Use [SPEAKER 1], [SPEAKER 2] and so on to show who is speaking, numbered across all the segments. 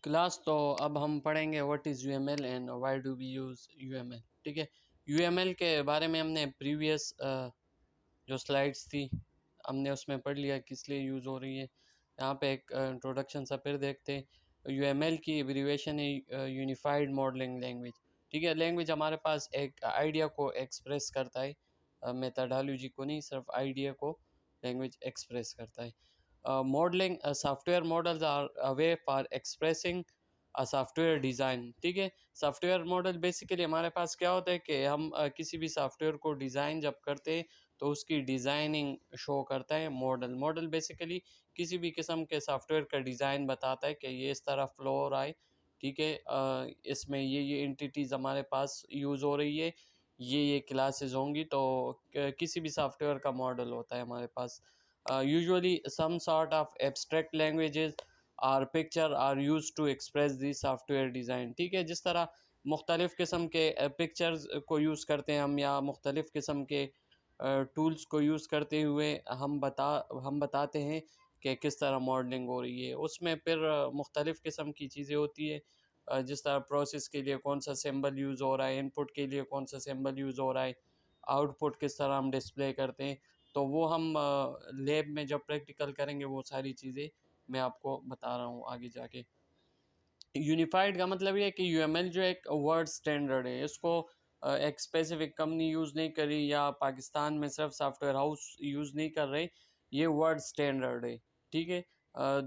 [SPEAKER 1] Class तो अब हम पढ़ेंगे what is UML and why do we use UML. ठीक है, यूएमएल के बारे में हमने प्रीवियस जो स्लाइड्स थी हमने उसमें पढ़ लिया किस लिए यूज़ हो रही है। यहाँ पे एक इंट्रोडक्शन सा फिर देखते हैं। यूएमएल की एब्रीविएशन है यूनिफाइड मॉडलिंग लैंग्वेज। ठीक है, लैंग्वेज हमारे पास एक आइडिया को एक्सप्रेस करता है, मेथडोलॉजी को नहीं, सिर्फ आइडिया को लैंग्वेज एक्सप्रेस करता है। Modeling software models are a way for expressing a software design। ठीक है, सॉफ्टवेयर मॉडल बेसिकली हमारे पास क्या होता है कि हम किसी भी सॉफ्टवेयर को डिज़ाइन जब करते हैं तो उसकी डिज़ाइनिंग शो करता है मॉडल बेसिकली किसी भी किस्म के सॉफ्टवेयर का डिज़ाइन बताता है कि ये इस तरह फ्लो हो रहा है। ठीक है, इसमें ये एंटिटीज़ हमारे पास यूज़ हो रही है, ये क्लासेस होंगी, तो किसी भी सॉफ्टवेयर का मॉडल होता है हमारे पास। Usually some sort of abstract languages और picture are use to express the software design. ठीक है, जिस तरह मुख्तलिफ़ किस्म के पिक्चर्स को यूज़ करते हैं हम, या मुख्तलिफ़ किस्म के टूल्स को यूज़ करते हुए हम बताते हैं कि किस तरह मॉडलिंग हो रही है। उसमें फिर मुख्तलिफ़ किस्म की चीज़ें होती है, जिस तरह प्रोसेस के लिए कौन सा सिंबल यूज़ हो रहा है, इनपुट के लिए कौन सा सिंबल यूज़ हो रहा है, आउटपुट किस तरह हम डिस्प्ले करते हैं। तो वो हम लैब में जब प्रैक्टिकल करेंगे वो सारी चीज़ें मैं आपको बता रहा हूँ आगे जाके। यूनिफाइड का मतलब ये है कि यूएमएल जो एक वर्ड स्टैंडर्ड है, इसको एक स्पेसिफिक कंपनी यूज़ नहीं करी या पाकिस्तान में सिर्फ सॉफ्टवेयर हाउस यूज़ नहीं कर रहे, ये वर्ड स्टैंडर्ड है। ठीक है,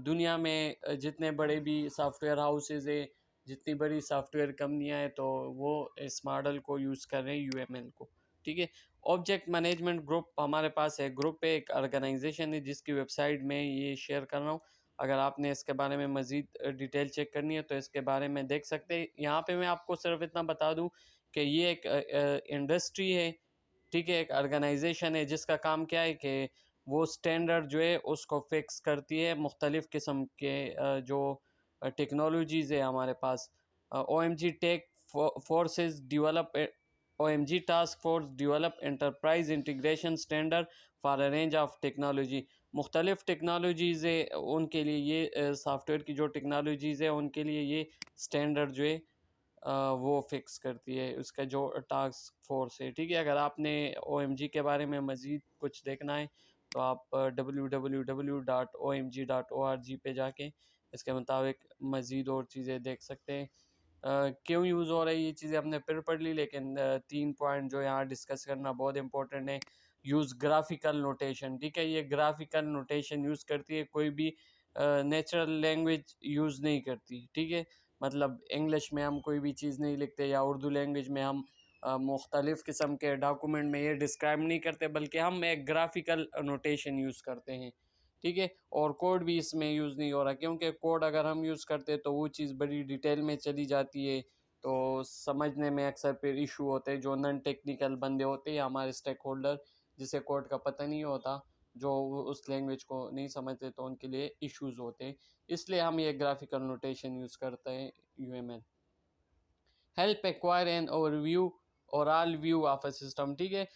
[SPEAKER 1] दुनिया में जितने बड़े भी सॉफ्टवेयर हाउसेज है, जितनी बड़ी सॉफ्टवेयर कंपनियां हैं, तो वो इस मॉडल को यूज़ कर रहे हैं यूएमएल को। ठीक है, ऑब्जेक्ट मैनेजमेंट ग्रुप हमारे पास है, ग्रुप है, एक ऑर्गेनाइजेशन है जिसकी वेबसाइट में ये शेयर कर रहा हूँ। अगर आपने इसके बारे में मज़ीद डिटेल चेक करनी है तो इसके बारे में देख सकते हैं। यहाँ पे मैं आपको सिर्फ इतना बता दूँ कि ये एक इंडस्ट्री है। ठीक है, एक ऑर्गेनाइजेशन है जिसका काम क्या है कि वो स्टैंडर्ड जो है उसको फिक्स करती है मुख्तलिफ़ किस्म के जो टेक्नोलॉजीज़ है हमारे पास। O M G task forces develop OMG task force develop enterprise integration standard for a range of technology. मुख्तलिफ़ टेक्नोलॉजीज़ है उनके लिए ये सॉफ्टवेयर की जो टेक्नोलॉजीज़ है उनके लिए ये स्टैंडर्ड जो है वो फिक्स करती है, उसका जो टास्क फोर्स है। ठीक है, अगर आपने OMG के बारे में मज़ीद कुछ देखना है तो आप www.omg.org पे जाके इसके मुताबिक मज़ीद और चीज़ें देख सकते हैं। क्यों यूज़ हो रही है ये चीज़ें हमने फिर पढ़ ली, लेकिन 3 पॉइंट जो यहाँ डिस्कस करना बहुत इंपॉर्टेंट है। Use graphical notation. ठीक है, ये ग्राफिकल नोटेशन यूज़ करती है, कोई भी नेचुरल लैंग्वेज यूज़ नहीं करती। ठीक है, मतलब इंग्लिश में हम कोई भी चीज़ नहीं लिखते या उर्दू लैंग्वेज में हम मुख्तलिफ़ किस्म के डॉक्यूमेंट में ये डिस्क्राइब नहीं करते, बल्कि हम एक ग्राफिकल नोटेशन यूज़ करते हैं। ठीक है, और कोड भी इसमें यूज़ नहीं हो रहा, क्योंकि कोड अगर हम यूज़ करते हैं तो वो चीज़ बड़ी डिटेल में चली जाती है, तो समझने में अक्सर फिर इशू होते हैं। जो नॉन टेक्निकल बंदे होते हैं या हमारे स्टेक होल्डर जिसे कोड का पता नहीं होता, जो उस लैंग्वेज को नहीं समझते, तो उनके लिए इश्यूज़ होते हैं। इसलिए हम ये ग्राफिकल नोटेशन यूज़ करते हैं UML. Help acquire an overview overall view of a system. ठीक है,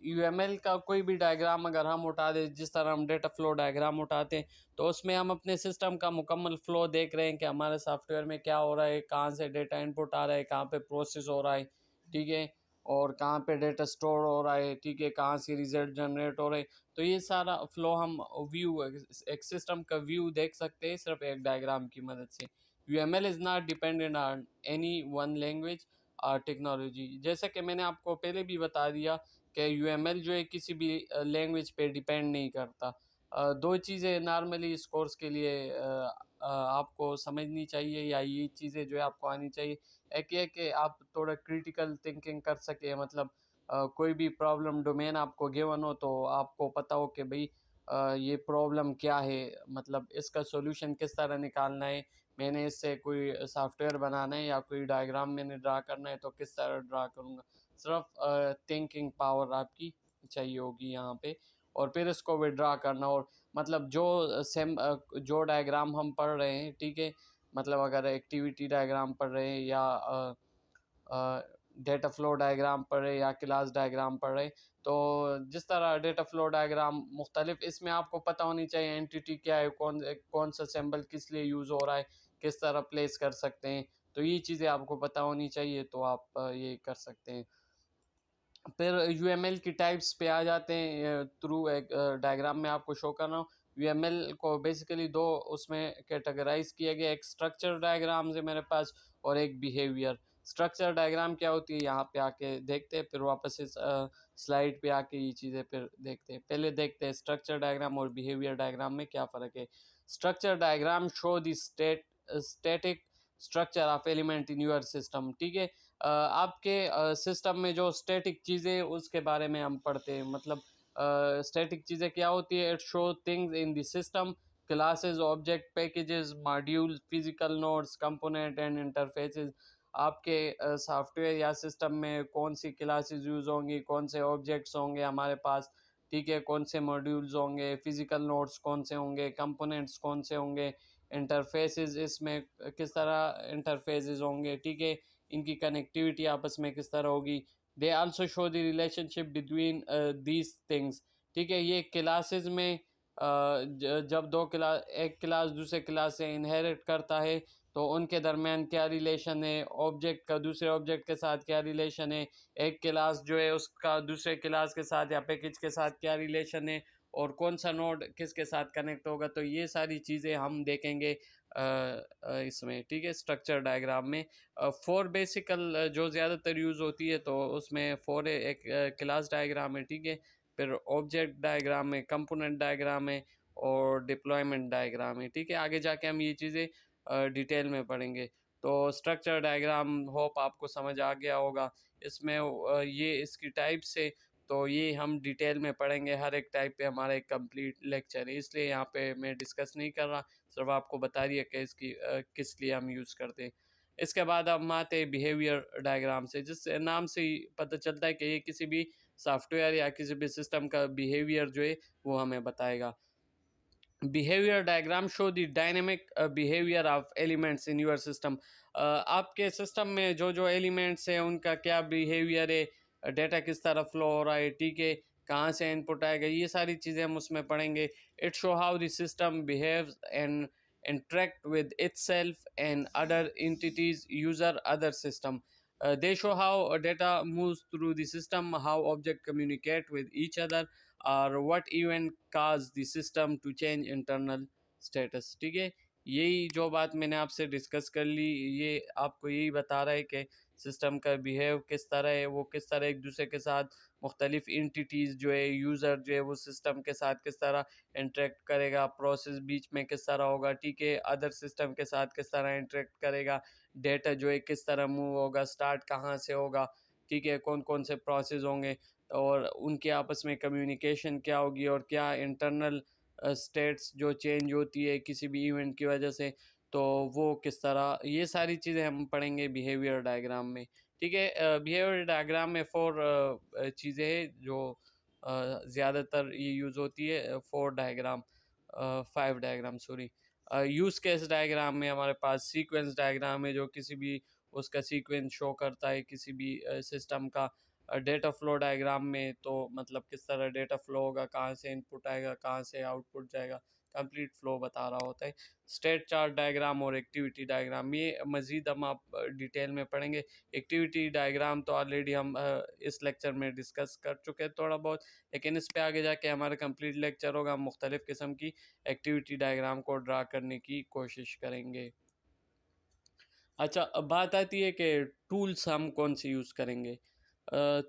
[SPEAKER 1] यूएमएल का कोई भी डायग्राम अगर हम उठा दें, जिस तरह हम डेटा फ्लो डायग्राम उठाते हैं, तो उसमें हम अपने सिस्टम का मुकम्मल फ्लो देख रहे हैं कि हमारे सॉफ्टवेयर में क्या हो रहा है, कहाँ से डेटा इनपुट आ रहा है, कहाँ पे प्रोसेस हो रहा है। ठीक है, और कहाँ पे डेटा स्टोर हो रहा है। ठीक है, कहाँ से रिजल्ट जनरेट हो रहे हैं। तो ये सारा फ्लो हम व्यू, एक सिस्टम का व्यू देख सकते हैं सिर्फ एक डायग्राम की मदद से। UML is not dependent on any one language और टेक्नोलॉजी। जैसा कि मैंने आपको पहले भी बता दिया कि UML जो है किसी भी लैंग्वेज पे डिपेंड नहीं करता। दो चीज़ें नॉर्मली इस कोर्स के लिए आपको समझनी चाहिए, या ये चीज़ें जो है आपको आनी चाहिए। एक ये कि आप थोड़ा क्रिटिकल थिंकिंग कर सके, मतलब कोई भी प्रॉब्लम डोमेन आपको गिवन हो तो आपको पता हो कि भाई ये प्रॉब्लम क्या है, मतलब इसका सॉल्यूशन किस तरह निकालना है, मैंने इससे कोई सॉफ्टवेयर बनाना है या कोई डायग्राम मैंने ड्रा करना है तो किस तरह ड्रा करूँगा। सिर्फ थिंकिंग पावर आपकी चाहिए होगी यहाँ पे, और फिर इसको विड्रा करना। और मतलब जो डायग्राम हम पढ़ रहे हैं, ठीक है, मतलब अगर एक्टिविटी डायग्राम पढ़ रहे हैं या डेटा फ्लो डायग्राम पढ़ रहे या क्लास डायग्राम पढ़ रहे, तो जिस तरह डेटा फ्लो डायग्राम मुख्तलिफ, इसमें आपको पता होनी चाहिए एंटिटी क्या है, कौन सा सिंबल किस लिए यूज़ हो रहा है, किस तरह प्लेस कर सकते हैं। तो ये चीज़ें आपको पता होनी चाहिए, तो आप ये कर सकते हैं। फिर यूएमएल की टाइप्स पे आ जाते हैं, थ्रू एक डायग्राम में आपको शो कर रहा हूँ। यूएमएल को बेसिकली दो उसमें कैटेगराइज किया गया, एक स्ट्रक्चर डायग्राम है मेरे पास और एक बिहेवियर। स्ट्रक्चर डायग्राम क्या होती है यहाँ पे आके देखते हैं, फिर वापस इस स्लाइड पे आके ये चीज़ें फिर देखते हैं। पहले देखते हैं स्ट्रक्चर डायग्राम और बिहेवियर डायग्राम में क्या फ़र्क है। Structure diagram show the static structure of element in your system, ठीक है। आपके सिस्टम में जो स्टैटिक चीज़ें उसके बारे में हम पढ़ते हैं, मतलब स्टैटिक चीज़ें क्या होती है। It show things in the system, classes, object, packages, module, physical nodes, component and interfaces. आपके सॉफ्टवेयर या सिस्टम में कौन सी क्लासेस यूज़ होंगी, कौन से ऑब्जेक्ट्स होंगे हमारे पास, ठीक है, कौन से मॉड्यूल्स होंगे, फिजिकल नोड्स कौन से होंगे, कंपोनेंट्स कौन से होंगे, इंटरफेसेस इसमें किस तरह इंटरफेसेस होंगे, ठीक है, इनकी कनेक्टिविटी आपस में किस तरह होगी। They also show the relationship between these things, ठीक है। ये क्लासेस में जब एक क्लास दूसरे क्लास से इनहेरिट करता है तो उनके दरमियान क्या रिलेशन है, ऑब्जेक्ट का दूसरे ऑब्जेक्ट के साथ क्या रिलेशन है, एक क्लास जो है उसका दूसरे क्लास के साथ या पैकेज के साथ क्या रिलेशन है, और कौन सा नोड किसके साथ कनेक्ट होगा। तो ये सारी चीज़ें हम देखेंगे इसमें, ठीक है, स्ट्रक्चर डायग्राम में। फोर बेसिकल जो ज़्यादातर यूज़ होती है, तो उसमें फोर एक क्लास डायग्राम है, ठीक है, फिर ऑब्जेक्ट डायग्राम है, कंपोनेंट डायग्राम है और डिप्लॉयमेंट डायग्राम है, ठीक है। आगे जाके हम ये चीज़ें डिटेल में पढ़ेंगे। तो स्ट्रक्चर डायग्राम होप आपको समझ आ गया होगा। इसमें ये इसकी टाइप से, तो ये हम डिटेल में पढ़ेंगे, हर एक टाइप पे हमारा एक कंप्लीट लेक्चर है, इसलिए यहाँ पे मैं डिस्कस नहीं कर रहा, सिर्फ आपको बता दिया कि इसकी किस लिए हम यूज़ करते हैं। इसके बाद हम आते हैं बिहेवियर डायग्राम से, जिस नाम से ही पता चलता है कि ये किसी भी सॉफ्टवेयर या किसी भी सिस्टम का बिहेवियर जो है वो हमें बताएगा। Behaviour diagram show the dynamic behaviour of elements in your system. आपके सिस्टम में जो जो एलिमेंट्स हैं उनका क्या बिहेवियर है, डेटा किस तरह फ्लो हो रहा है, ठीक है, कहाँ से इनपुट आएगा, ये सारी चीज़ें हम उसमें पढ़ेंगे। It show how the system behaves and interact with itself and other entities, user, other system. They show how data moves through the system, how objects communicate with each other, और what event cause the system to change internal status, ठीक है। यही जो बात मैंने आपसे discuss कर ली, ये आपको यही बता रहा है कि सिस्टम का बिहेव किस तरह है, वो किस तरह एक दूसरे के साथ मुख्तलिफ इंटिटीज़ जो है, यूज़र जो है वो सिस्टम के साथ किस तरह इंटरेक्ट करेगा, प्रोसेस बीच में किस तरह होगा, ठीक है, अदर सिस्टम के साथ किस तरह इंटरेक्ट करेगा, डेटा जो है किस तरह मूव होगा, स्टार्ट कहाँ से होगा, ठीक है, कौन कौन से प्रोसेस होंगे और उनके आपस में कम्युनिकेशन क्या होगी, और क्या इंटरनल स्टेट्स जो चेंज होती है किसी भी इवेंट की वजह से, तो वो किस तरह, ये सारी चीज़ें हम पढ़ेंगे बिहेवियर डायग्राम में, ठीक है। बिहेवियर डायग्राम में फोर चीज़ें हैं जो ज़्यादातर ये यूज़ होती है, four diagram, five diagram sorry. Use case diagram में हमारे पास सीक्वेंस डायग्राम है जो किसी भी उसका सीक्वेंस शो करता है किसी भी सिस्टम का। डेटा फ्लो डायग्राम में तो मतलब किस तरह डेटा फ्लो होगा, कहाँ से इनपुट आएगा, कहाँ से आउटपुट जाएगा, कंप्लीट फ्लो बता रहा होता है। स्टेट चार्ट डायग्राम और एक्टिविटी डायग्राम, ये मज़ीद हम आप डिटेल में पढ़ेंगे। एक्टिविटी डायग्राम तो ऑलरेडी हम इस लेक्चर में डिस्कस कर चुके हैं थोड़ा बहुत, लेकिन इस पे आगे जाके हमारा कंप्लीट लेक्चर होगा, हम मुख्तलिफ़ किस्म की एक्टिविटी डायग्राम को ड्रा करने की कोशिश करेंगे। अच्छा, अब बात आती है कि टूल्स हम कौन से यूज़ करेंगे।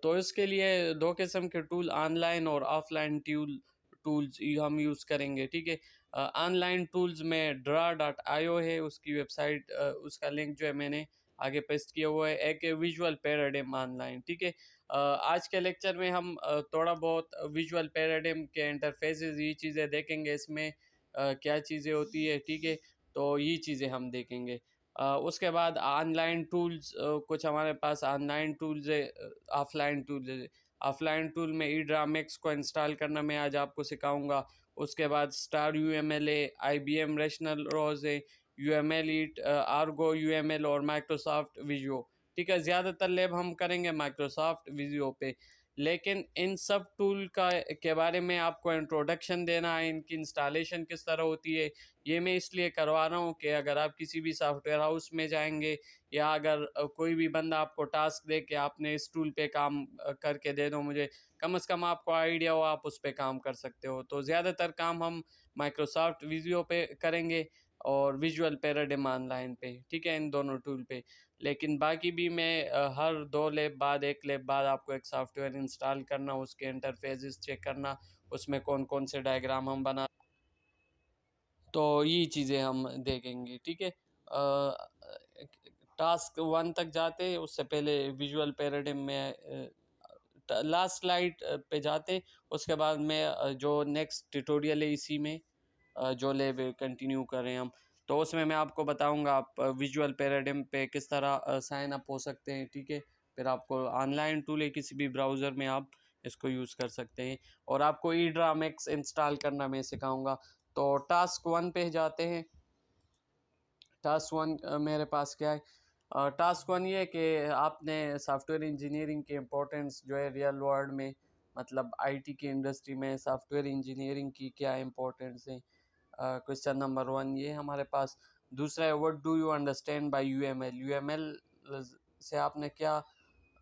[SPEAKER 1] तो इसके लिए दो किस्म के टूल, ऑनलाइन और ऑफलाइन टूल्स हम यूज़ करेंगे, ठीक है। ऑनलाइन टूल्स में ड्रा.io है, उसकी वेबसाइट, उसका लिंक जो है मैंने आगे पेस्ट किया हुआ है। एक विजुअल पैराडिम ऑनलाइन, ठीक है। आज के लेक्चर में हम थोड़ा बहुत विजुअल पैराडिम के इंटरफेसेस ये चीज़ें देखेंगे, इसमें क्या चीज़ें होती है, ठीक है, तो ये चीज़ें हम देखेंगे। उसके बाद ऑनलाइन टूल्स, कुछ हमारे पास ऑनलाइन टूल्स है, ऑफलाइन टूल्स है। ऑफलाइन टूल में ईड्रामिक्स को इंस्टॉल करना मैं आज आपको सिखाऊंगा। उसके बाद स्टार यूएमएल है, आईबीएम रैशनल रोज है, यूएमएल ईट, आर्गो यूएमएल और माइक्रोसॉफ्ट विजुओ, ठीक है। ज़्यादातर लैब हम करेंगे माइक्रोसॉफ्ट विजुओ पे। लेकिन इन सब टूल का के बारे में आपको इंट्रोडक्शन देना है, इनकी इंस्टॉलेशन किस तरह होती है, ये मैं इसलिए करवा रहा हूँ कि अगर आप किसी भी सॉफ्टवेयर हाउस में जाएंगे या अगर कोई भी बंदा आपको टास्क दे कि आपने इस टूल पे काम करके दे दो मुझे, कम से कम आपको आइडिया हो आप उस पे काम कर सकते हो। तो ज़्यादातर काम हम माइक्रोसॉफ्ट विजियो पे करेंगे और विजुअल पैराडिम ऑनलाइन पे, ठीक है, इन दोनों टूल पे। लेकिन बाकी भी मैं हर 2 लैब बाद 1 लैब बाद आपको एक सॉफ्टवेयर इंस्टॉल करना, उसके इंटरफेसेस चेक करना, उसमें कौन-कौन से डायग्राम हम बना, तो ये चीज़ें हम देखेंगे, ठीक है। टास्क 1 तक जाते हैं उससे पहले विजुअल पैराडिम में लास्ट स्लाइड पे जाते, उसके बाद में जो नेक्स्ट ट्यूटोरियल है इसी में जो ले कंटिन्यू करें हम, तो उसमें मैं आपको बताऊंगा आप विजुअल पैराडिम पे किस तरह साइन अप हो सकते हैं, ठीक है। फिर आपको ऑनलाइन टूल है किसी भी ब्राउज़र में आप इसको यूज़ कर सकते हैं, और आपको ई ड्रामेक्स इंस्टॉल करना मैं सिखाऊंगा। तो टास्क 1 पे जाते हैं। टास्क 1 मेरे पास क्या है, टास्क 1 ये है कि आपने सॉफ्टवेयर इंजीनियरिंग के इम्पोर्टेंस जो है रियल वर्ल्ड में, मतलब आईटी की इंडस्ट्री में सॉफ्टवेयर इंजीनियरिंग की क्या इम्पोर्टेंस है। क्वेश्चन नंबर 1 ये हमारे पास। दूसरा है what do you understand by UML. UML से आपने क्या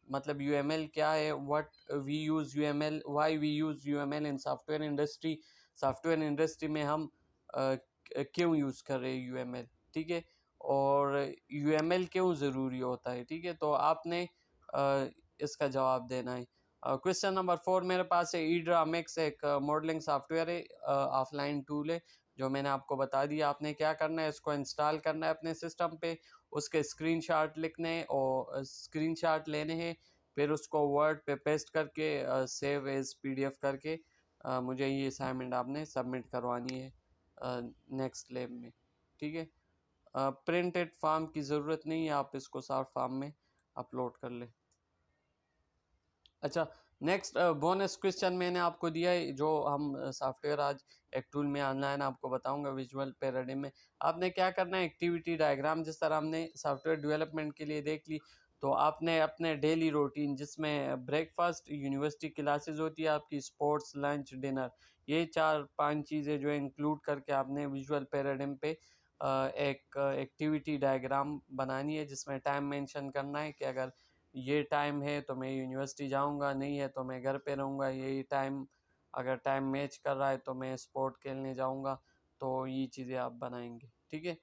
[SPEAKER 1] मतलब, यूएमएल क्या है, what we use UML, why we use UML in software industry. Software industry में हम क्यों यूज़ कर रहे हैं यूएमएल, ठीक है, और यूएमएल क्यों ज़रूरी होता है, ठीक है। तो आपने इसका जवाब देना है। क्वेश्चन नंबर 4 मेरे पास है ई ड्रामेक्स एक मॉडलिंग सॉफ्टवेयर है, ऑफलाइन टूल है, जो मैंने आपको बता दिया। आपने क्या करना है, इसको इंस्टॉल करना है अपने सिस्टम पे, उसके स्क्रीनशॉट लिखने और स्क्रीनशॉट लेने हैं, फिर उसको वर्ड पे पेस्ट करके सेव एज पीडीएफ करके मुझे ये असाइनमेंट आपने सबमिट करवानी है नेक्स्ट लैब में, ठीक है। प्रिंटेड फॉर्म की ज़रूरत नहीं है, आप इसको सॉफ्ट फॉर्म में अपलोड कर लें। अच्छा, नेक्स्ट बोनस क्वेश्चन मैंने आपको दिया है, जो हम सॉफ्टवेयर आज एक टूल में ऑनलाइन आपको बताऊंगा विजुअल पैराडिम में। आपने क्या करना है, एक्टिविटी डायग्राम जिस तरह हमने सॉफ्टवेयर डेवलपमेंट के लिए देख ली, तो आपने अपने डेली रूटीन जिसमें ब्रेकफास्ट, यूनिवर्सिटी क्लासेस होती है आपकी, स्पोर्ट्स, लंच, डिनर, ये 4-5 चीज़ें जो इंक्लूड करके आपने विजुअल पैराडिम पे एक एक्टिविटी डायग्राम बनानी है, जिसमें टाइम मेंशन करना है कि अगर ये टाइम है तो मैं यूनिवर्सिटी जाऊंगा, नहीं है तो मैं घर पे रहूँगा, यही टाइम अगर टाइम मैच कर रहा है तो मैं स्पोर्ट खेलने जाऊंगा। तो ये चीज़ें आप बनाएंगे, ठीक है।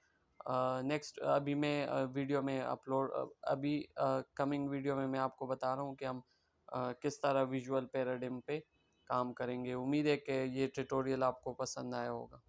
[SPEAKER 1] नेक्स्ट अभी मैं वीडियो में अपलोड अभी कमिंग वीडियो में मैं आपको बता रहा हूँ कि हम किस तरह विजुअल पैराडिम पे काम करेंगे। उम्मीद है कि ये ट्यूटोरियल आपको पसंद आया होगा।